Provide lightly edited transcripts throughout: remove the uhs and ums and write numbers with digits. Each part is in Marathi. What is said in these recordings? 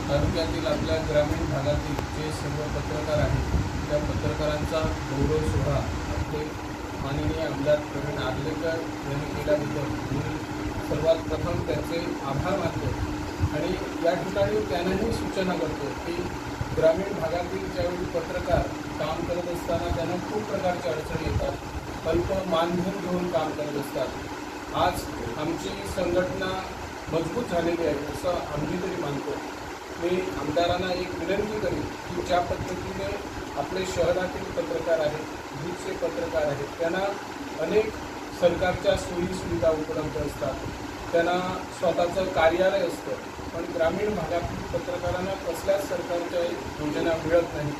तालुक्यातील आपल्या ग्रामीण भागातील जे सर्व पत्रकार आहेत त्या पत्रकारांचा गौरव सोहळा आपले माननीय आमदार प्रवीण आर्लेकर यांनी केल्याबद्दल मी सर्वात प्रथम त्यांचे आभार मानतो आणि या ठिकाणी त्यांनाही सूचना करतो की ग्रामीण भागातील ज्यावेळी पत्रकार काम करत असताना त्यांना खूप प्रकारच्या अडचणी येतात, अल्प मानधन घेऊन काम करत असतात। आज आमची संघटना मजबूत झालेली आहे असं आम्ही तरी मानतो। मी आमदारांना एक विनंती करेन की ज्या पद्धतीने आपले शहरातील पत्रकार आहेत, भूतचे पत्रकार आहेत, त्यांना अनेक सरकारच्या सोयीसुविधा उपलब्ध असतात, त्यांना स्वतःचं कार्यालय असतं, पण ग्रामीण भागातील पत्रकारांना कसल्याच सरकारच्या योजना मिळत नाही।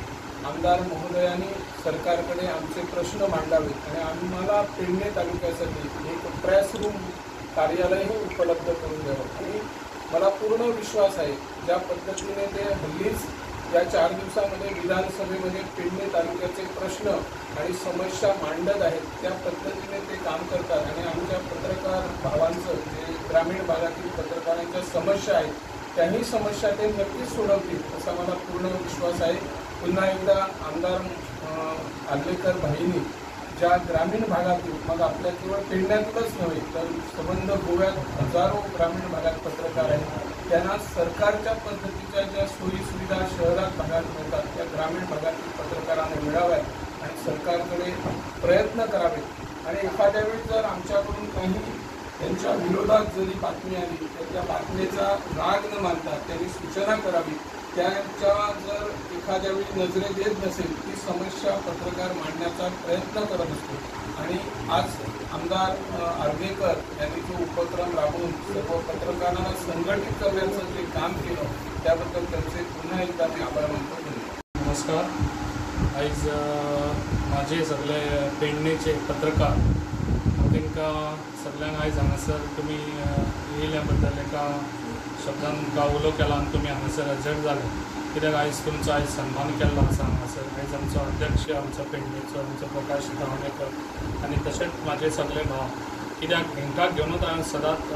आमदार महोदयांनी सरकारकडे आमचे प्रश्न मांडावेत आणि आम्हाला पेडणे तालुक्यासाठी एक प्रेस रूम कार्यालयही उपलब्ध करून द्यावं। आणि मला पूर्ण विश्वास आहे ज्या पद्धतीने ते हल्लीच या 4 दिवसामध्ये विधानसभेमध्ये पेडणे तालुक्याचे प्रश्न आणि समस्या मांडत आहेत त्या पद्धतीने ते काम करतात आणि आमच्या पत्रकार भावांचं जे ग्रामीण भागातील पत्रकारांच्या समस्या आहेत त्याही समस्या ते नक्कीच सोडवतील असा मला पूर्ण विश्वास आहे। पुन्हा एकदा आमदार आर्लेकर भाईंनी ज्या ग्रामीण भागातील, मग आपल्या केवळ पेडण्यातूनच नव्हे तर संबंध गोव्यात हजारो ग्रामीण भागात पत्रकार आहेत, त्यांना सरकारच्या पद्धतीच्या ज्या सोयीसुविधा शहरात भागात मिळतात त्या ग्रामीण भागातील पत्रकारांना मिळाव्यात आणि सरकारकडे प्रयत्न करावेत। आणि एखाद्या वेळी जर आमच्याकडून काही त्यांच्या विरोधात जरी बातमी आली तर त्या बातमीचा राग न मानता त्यांनी सूचना करावी, त्यांच्या जर एखाद्या वेळी नजरेत येत नसेल ती समस्या पत्रकार मांडण्याचा प्रयत्न करत असतो। आणि आज आमदार आर्लेकर यांनी जो उपक्रम राबवून सर्व पत्रकारांना संघटित करण्याचं जे काम केलं त्याबद्दल त्यांचे पुन्हा एकदा मी आभार मानतो। नमस्कार। आज माझे सगळे पेडणेचे पत्रकार तांकां सगळ्यांक आयज हांगासर तुमी येयल्या एका शब्दान गावलो केला आनी तुमी हांगासर हजर जाले, कित्याक आयज तुमचो आयज सन्मान केल्लो आसा हांगासर। आयज आमचो अध्यक्ष आमचो पेडणेचो आमचो प्रकाश धावणेकर आनी तशेंच म्हाजे सगळे भाव, कित्याक हांकां घेवनूच हांवें सदांच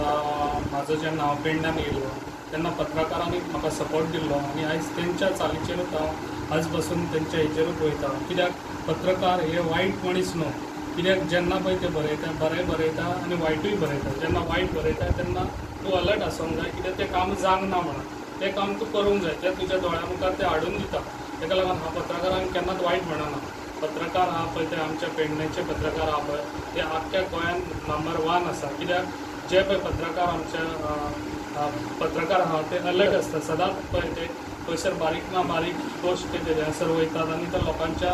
म्हाजो जेन्ना हांव पेडण्यान येयलो तेन्ना पत्रकारांनी म्हाका सपोर्ट दिल्लो आनी आयज तेंच्या चालीचेरूच हांव आज बसून तेंच्या हेचेरूच वयता, कित्याक पत्रकार हे वायट मनीस न्हू, कित्याक जेन्ना पळय ते बरयता बरें बरयता आनी वायटूय बरयता, जेन्ना वायट बरयता तेन्ना तूं अलर्ट आसूंक जाय, कित्याक तें काम जावंक ना म्हणून तें काम तूं करूंक जाय, जें तुज्या दोळ्या मुखार तें हाडून दिता। ताका लागून हांव पत्रकारांक केन्नाच वायट म्हणना। पत्रकार आहा पळय ते आमच्या पेडणेचे पत्रकार आहा पळय ते आख्ख्या गोंयांत नंबर 1 आसा, कित्याक जे पळय पत्रकार आमच्या पत्रकार आहा ते अलर्ट आसता, सदांच पळय ते खंयसर बारीक ना बारीक गोश्ट तेजेसर वयतात आनी ते लोकांच्या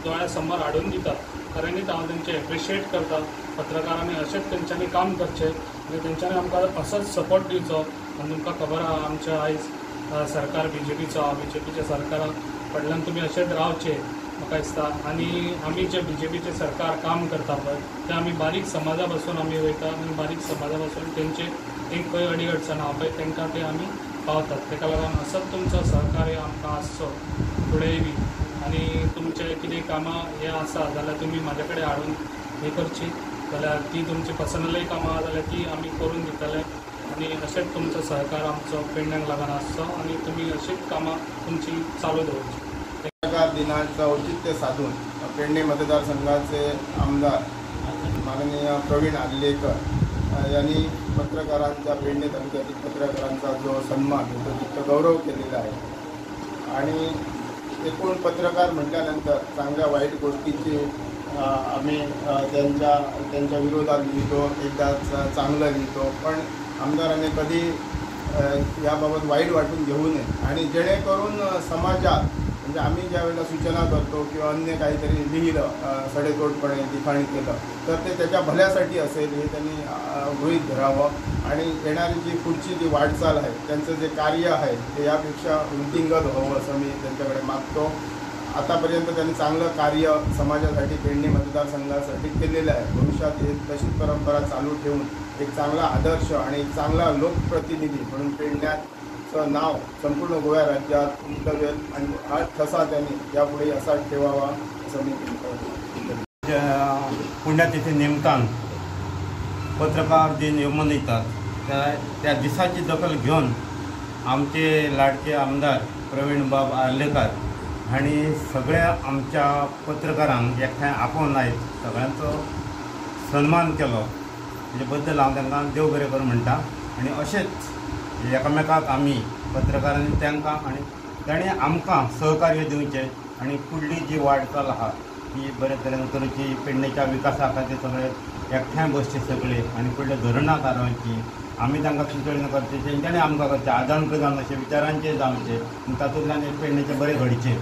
दोळ्या समोर हाडून दितात। खऱ्यांनीच हांव तेंचे एप्रिशिएट करता। पत्रकारांनी अशेंच तेंच्यांनी काम करचें आनी तेंच्यांनी आमकां असोच सपोर्ट दिवचो। आनी तुमकां खबर आहा आमच्या आयज सरकार बीजेपीचो आहा, बीजेपीच्या सरकारा फाटल्यान तुमी अशेंच रावचे म्हाका दिसता। आनी आमी जे बीजेपीचे सरकार काम करता पळय ते आमी बारीक समाजा पासून आमी वयता आनी बारीक समाजा पासून तेंचे एक खंय अडी अडचण आहा पळय तेंकां ते आमी पावतात। ताका लागून असोच तुमचो सहकार्य आमकां आसचो फुडेंय बी, आनी तुमचे कितें कामां हें आसा जाल्यार तुमी म्हाजे कडेन हाडून हें करची जाल्यार ती तुमची पर्सनलय कामां आहा जाल्यार ती आमी करून दितले आनी अशेंच तुमचो सहकार आमचो पेडण्यांक लागून आसचो आनी तुमी अशीच कामां तुमची चालू दवरची। पत्रकार दिनाचं औचित्य साधून पेडणे मतदारसंघाचे आमदार माननीय प्रवीण आर्लेकर यांनी पत्रकारांचा, पेडणे तालुक्यातील पत्रकारांचा जो सन्मान तो गौरव केलेला आहे। आणि एकूण पत्रकार म्हटल्यानंतर चांगल्या वाईट गोष्टीची आम्ही त्यांच्या विरोधात लिहितो, एकदा चांगलं लिहितो, पण आमदारांनी कधी याबाबत वाईट वाटून घेऊ नये। आणि जेणेकरून समाजात म्हणजे आम्ही ज्या वेळेला सूचना करतो किंवा अन्य काहीतरी लिहिलं सडेतोडपणे लिखाण केलं तर ते त्याच्या भल्यासाठी असेल हे त्यांनी गृहीत धरावं आणि येणारी जी पुढची जी वाटचाल आहे त्यांचं जे कार्य आहे ते यापेक्षा वृद्धिंगत व्हावं असं मी त्यांच्याकडे मागतो। आतापर्यंत त्यांनी चांगलं कार्य समाजासाठी, पेडणे मतदारसंघासाठी केलेलं आहे। भविष्यात हे तशीच परंपरा चालू ठेवून एक चांगला आदर्श आणि एक चांगला लोकप्रतिनिधी म्हणून पेडण्याचं नाव संपूर्ण गोव्या राज्यात उमटवेल आणि हा ठसा त्यांनी यापुढे असाच ठेवावा असं मी पुण्यतिथी निमतान पत्रकार दिन मनयतात त्या दिसाची दखल घेऊन आमचे लाडके आमदार प्रवीण बाब आर्लेकर हांणी सगळ्या आमच्या पत्रकारांक एकठांय आपोवन आयज सगळ्यांचो सन्मान केलो. हेजे बद्दल हांव तांकां देव बरें कर म्हणटा. आनी अशेंच एकामेकाक आमी पत्रकारांनी तांकां आनी ताणें आमकां सहकार्य दिवचें आनी फुडली जी वाटचाल आहा ती बरे तरेन करची. पेडणेच्या विकासा खातीर सगळे एकठांय बसचे सगळे आनी फुडले धरणां थारावची. आमी तांकां सुचोवणी करचे, तेंच्यांनी आमकां करचें. आदान प्रदान अशें विचारांचें जावचें आनी तातूंतल्यान पेडणेचें बरें घडचें.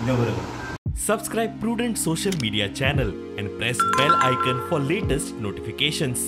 देव बरें कर. Subscribe Prudent Social Media channel and press bell icon for latest notifications.